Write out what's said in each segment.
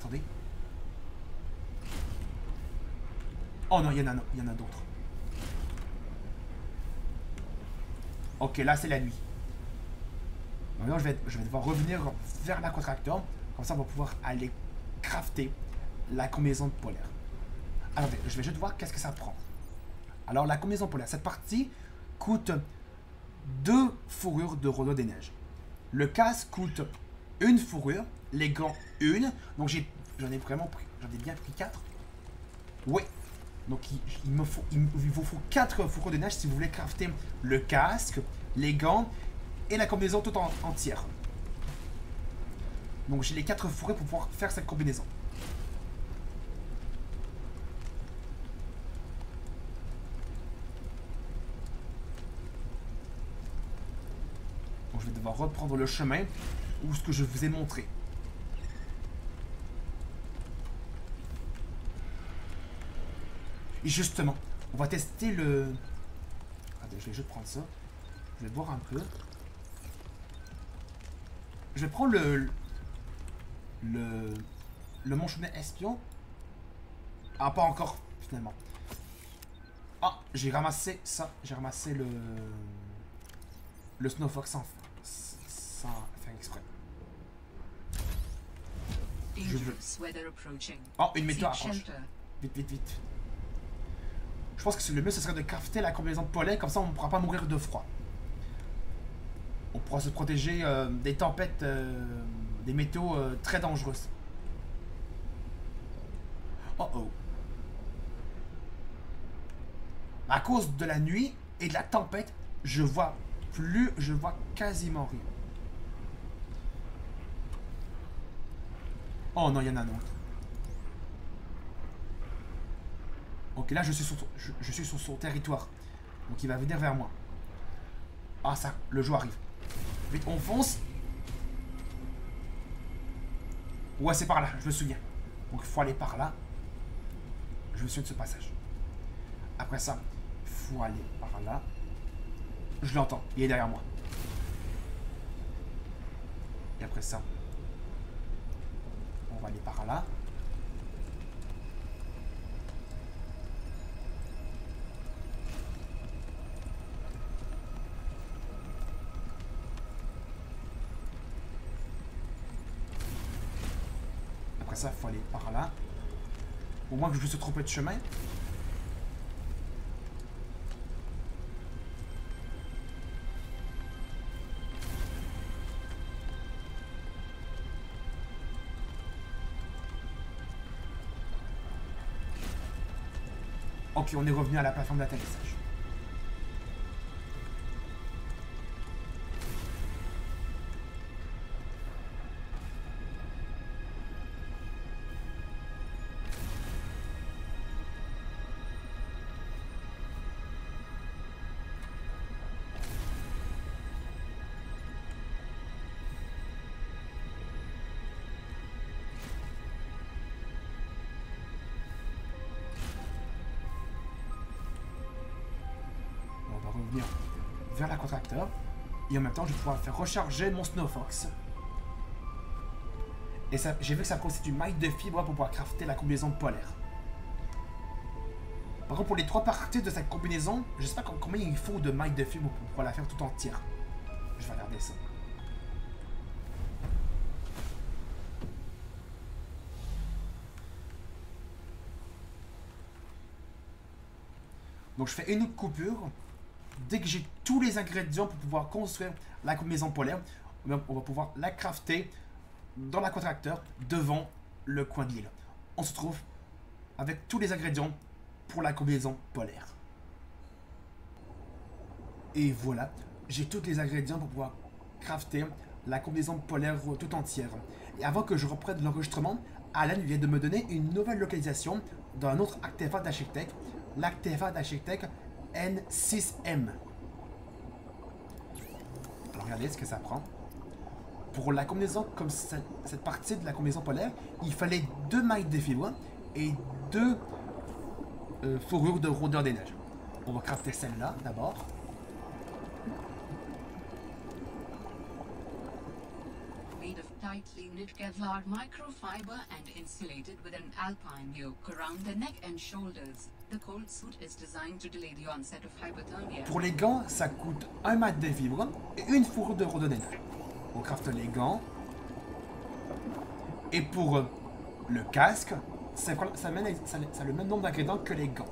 Attendez. Oh non, il y en a d'autres. Ok, là c'est la nuit. Maintenant, je vais devoir revenir vers l'aquatractor. Comme ça, on va pouvoir aller crafter la combinaison polaire. Attendez, je vais juste voir qu'est-ce que ça prend. Alors, la combinaison polaire, cette partie coûte 2 fourrures de rôdeur des neiges. Le casque coûte 1 fourrure, les gants 1. Donc, j'en ai bien pris 4. Oui. Donc, il vous faut 4 fourrures de neige si vous voulez crafter le casque, les gants et la combinaison toute entière. Donc, j'ai les 4 fourrures pour pouvoir faire cette combinaison. Donc, je vais devoir reprendre le chemin où ce que je vous ai montré. Et justement, on va tester le... Attends, je vais juste prendre ça. Je vais boire un peu. Je vais prendre le manchonnet espion. Ah, pas encore, finalement. Ah, j'ai ramassé ça. J'ai ramassé le Snowfox sans faire exprès. Je veux... Oh, une météo approche. Vite, vite, vite. Je pense que le mieux, ce serait de crafter la combinaison polaire, comme ça on ne pourra pas mourir de froid. On pourra se protéger des tempêtes, des météos très dangereuses. Oh oh. À cause de la nuit et de la tempête, je vois quasiment rien. Oh non, il y en a un autre. Ok, là je suis sur son territoire. Donc il va venir vers moi. Ah ça, le jour arrive. Vite, on fonce. Ouais, c'est par là, je me souviens. Donc il faut aller par là. Je me souviens de ce passage. Après ça, il faut aller par là. Je l'entends, il est derrière moi. Et après ça, on va aller par là. Après ça, il faut aller par là. Au moins que je puisse se tromper de chemin. Ok, on est revenu à la plateforme d'atterrissage. Revenir vers la contracteur et en même temps je vais pouvoir faire recharger mon Snowfox et j'ai vu que ça constitue maille de fibre pour pouvoir crafter la combinaison polaire. Par contre pour les 3 parties de cette combinaison je sais pas combien il faut de maille de fibre pour pouvoir la faire tout entière. Je vais regarder ça. Donc je fais une coupure. Dès que j'ai tous les ingrédients pour pouvoir construire la combinaison polaire, on va pouvoir la crafter dans l'aquatracteur devant le coin de l'île. On se trouve avec tous les ingrédients pour la combinaison polaire. Et voilà, j'ai tous les ingrédients pour pouvoir crafter la combinaison polaire tout entière. Et avant que je reprenne l'enregistrement, Alan vient de me donner une nouvelle localisation d'un autre artefact d'architecte, l'artefact d'architecte N6M. Alors regardez ce que ça prend. Pour la combinaison comme cette partie de la combinaison polaire, il fallait 2 mailles de fibre et 2 fourrures de rôdeur des neiges. On va crafter celle-là d'abord. tightly knit Kevlar microfiber and insulated with an alpine yoke around the neck and shoulders. The cold suit is designed to delay the onset of hypothermia. Pour les gants, ça coûte 1 mètre de fibres et une fourrure de rhododendron. On crafte les gants. Et pour le casque, ça a le même nombre d'ingrédients que les gants.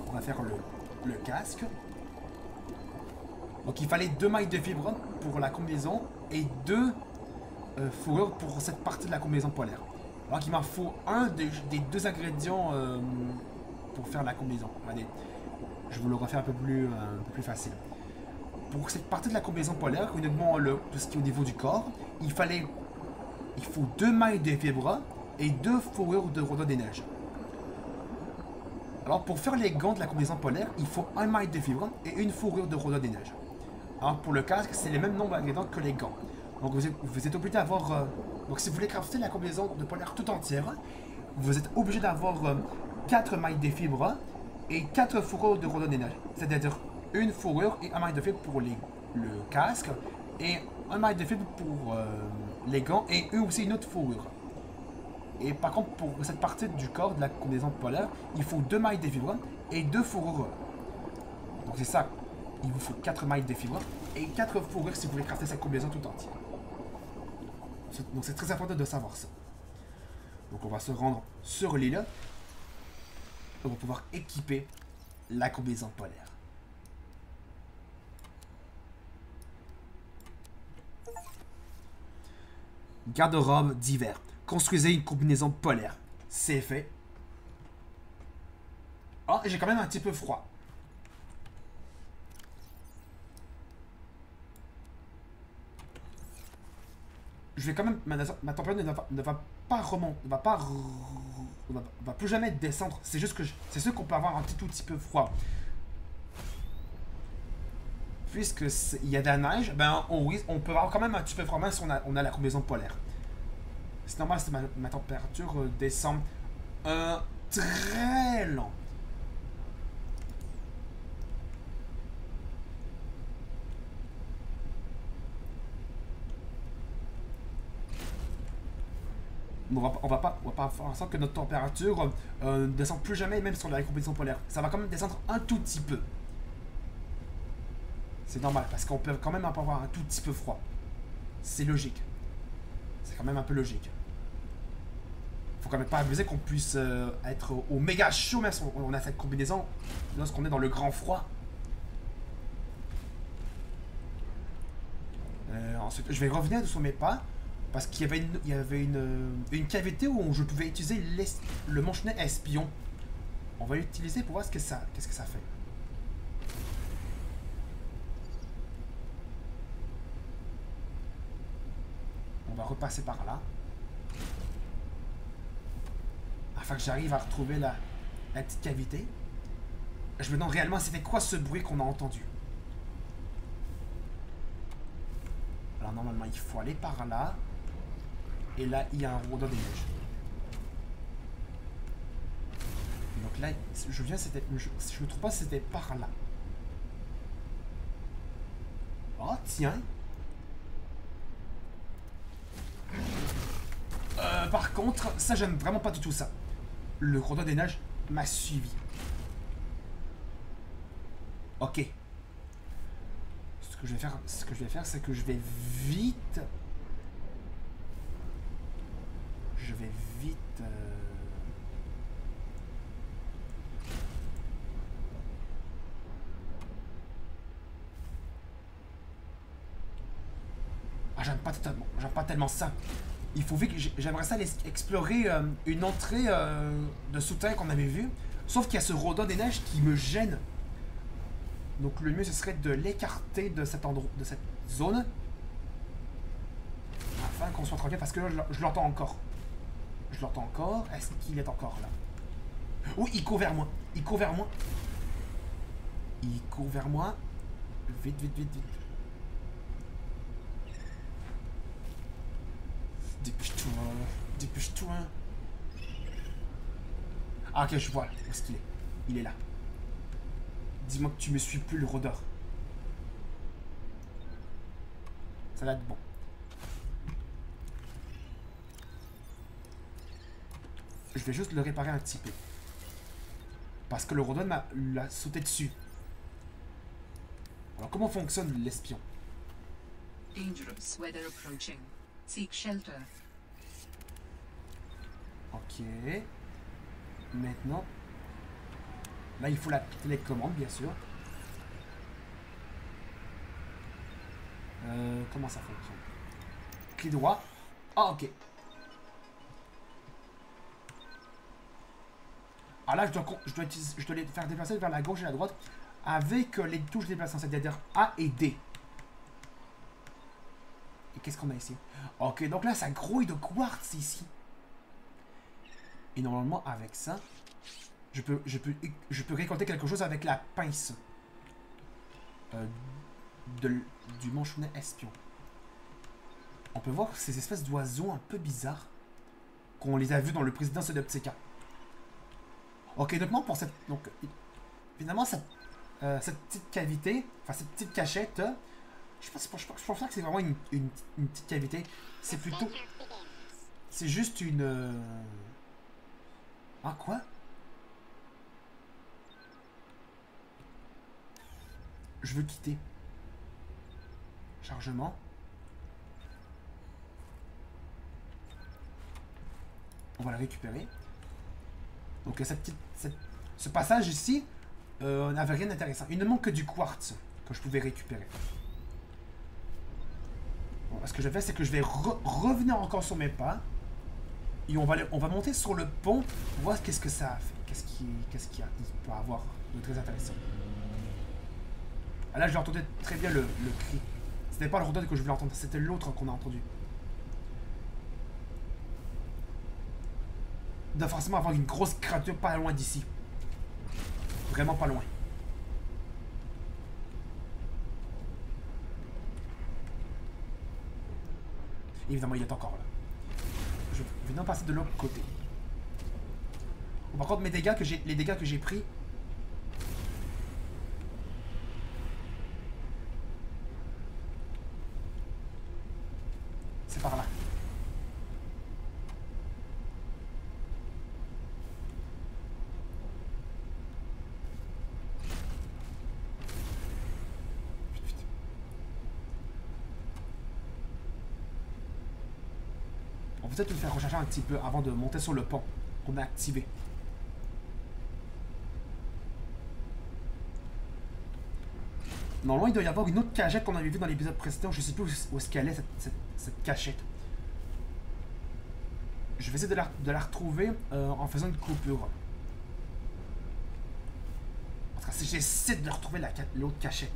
On va faire le casque. Donc il fallait 2 mailles de fibres pour la combinaison et 2 fourrures pour cette partie de la combinaison polaire. Alors qu'il m'en faut un des 2 ingrédients pour faire la combinaison. Regardez, je vous le refais un peu plus facile. Pour cette partie de la combinaison polaire, uniquement tout ce qui est au niveau du corps, il faut 2 mailles de fibres et 2 fourrures de rhododendron des neiges. Alors pour faire les gants de la combinaison polaire, il faut 1 maille de fibres et une fourrure de rhododendron des neiges. Alors pour le casque, c'est les mêmes nombres d'ingrédients que les gants. Donc vous êtes obligé d'avoir... donc si vous voulez crafter la combinaison de polaire tout entière, vous êtes obligé d'avoir 4 mailles de fibres et 4 fourrures de rhododendron des neiges. C'est-à-dire une fourrure et 1 maille de fibre pour le casque et 1 maille de fibre pour les gants et aussi une autre fourrure. Et par contre, pour cette partie du corps de la combinaison polaire, il faut 2 mailles de fibres et 2 fourrures. Donc c'est ça. Il vous faut 4 mailles de fibres et 4 fourrures si vous voulez crafter cette combinaison tout entière. Donc c'est très important de savoir ça. Donc on va se rendre sur l'île. On va pouvoir équiper la combinaison polaire. Garde-robe d'hiver. Construisez une combinaison polaire. C'est fait. Oh, j'ai quand même un petit peu froid. Je vais quand même... Ma température ne va pas remonter. Ne va plus jamais descendre. C'est juste que... C'est sûr qu'on peut avoir un tout petit peu froid. Puisque il y a de la neige, ben on peut avoir quand même un petit peu froid même si on a la combinaison polaire. C'est normal, ma température descend très lent. On va pas faire en sorte que notre température ne descende plus jamais, même sur la combinaison polaire. Ça va quand même descendre un tout petit peu. C'est normal, parce qu'on peut quand même avoir un tout petit peu froid. C'est logique. C'est quand même un peu logique. Faut quand même pas abuser qu'on puisse être au méga chaud, même si on a cette combinaison, lorsqu'on est dans le grand froid. Ensuite, je vais revenir sur mes pas, parce qu'il y avait une cavité où je pouvais utiliser le manchenet espion. On va l'utiliser pour voir qu'est-ce que ça fait. On va repasser par là. Afin que j'arrive à retrouver la petite cavité. Je me demande réellement c'était quoi ce bruit qu'on a entendu. Alors normalement il faut aller par là. Et là il y a un rhododendron des neiges. Donc là, je viens, c'était. Je me trompe pas, c'était par là. Oh tiens. Par contre, ça j'aime vraiment pas du tout ça. Le rhododendron des neiges m'a suivi. Ok. Ce que je vais faire, c'est que je vais vite. Ah, j'aime pas tellement ça. Il faut vite que j'aimerais ça aller explorer une entrée de souterrain qu'on avait vue. Sauf qu'il y a ce rhododendron des neiges qui me gêne. Donc le mieux ce serait de l'écarter de cet endroit, de cette zone. Afin qu'on soit tranquille parce que là je l'entends encore. Je l'entends encore. Est-ce qu'il est encore là? Oui, il court vers moi. Il court vers moi. Il court vers moi. Vite, vite, vite, vite. Dépêche-toi. Dépêche-toi. Ah, ok, je vois. Où est-ce qu'il est? Il est là. Dis-moi que tu me suis plus le rôdeur. Ça va être bon. je vais juste le réparer un petit peu. Parce que le Rodon l'a sauté dessus. Alors, comment fonctionne l'espion? Dangerous weather approaching. Seek shelter. Ok. Maintenant. Là, il faut la télécommande, bien sûr. Comment ça fonctionne? Clic droit. Ah, ok. Ah là, je dois les faire déplacer vers la gauche et la droite avec les touches de déplacement, c'est-à-dire A et D. Et qu'est-ce qu'on a ici? Ok, donc là, ça grouille de quartz ici. Et normalement, avec ça, je peux récolter quelque chose avec la pince du manchonnet espion. On peut voir ces espèces d'oiseaux un peu bizarres qu'on les a vus dans le président Synoptica. Ok, donc non, pour cette... Donc, finalement, cette petite cavité, enfin, cette petite cachette, je pense pas que c'est vraiment une petite cavité. C'est plutôt... C'est juste une... Ah, quoi? Je veux quitter. Chargement. On va la récupérer. Donc ce passage ici n'avait rien d'intéressant. Il ne manque que du quartz que je pouvais récupérer. Bon, ce que je fais, c'est que je vais revenir encore sur mes pas. Et on va monter sur le pont pour voir qu'est-ce que ça a fait. Qu'est-ce qu'il peut avoir de très intéressant. Ah là, j'ai entendu très bien le cri. C'était pas le Rodon que je voulais entendre, c'était l'autre qu'on a entendu. Il doit forcément avoir une grosse créature pas loin d'ici. Vraiment pas loin. Évidemment, il est encore là. Je vais maintenant passer de l'autre côté. Bon, par contre, les dégâts que j'ai pris... C'est par là. On va peut-être le faire recharger un petit peu avant de monter sur le pont qu'on a activé. Normalement, il doit y avoir une autre cachette qu'on avait vue dans l'épisode précédent. Je sais plus où est-ce qu'elle est, cette cachette. Je vais essayer de la retrouver en faisant une coupure. Parce que si j'essaie de retrouver l'autre cachette.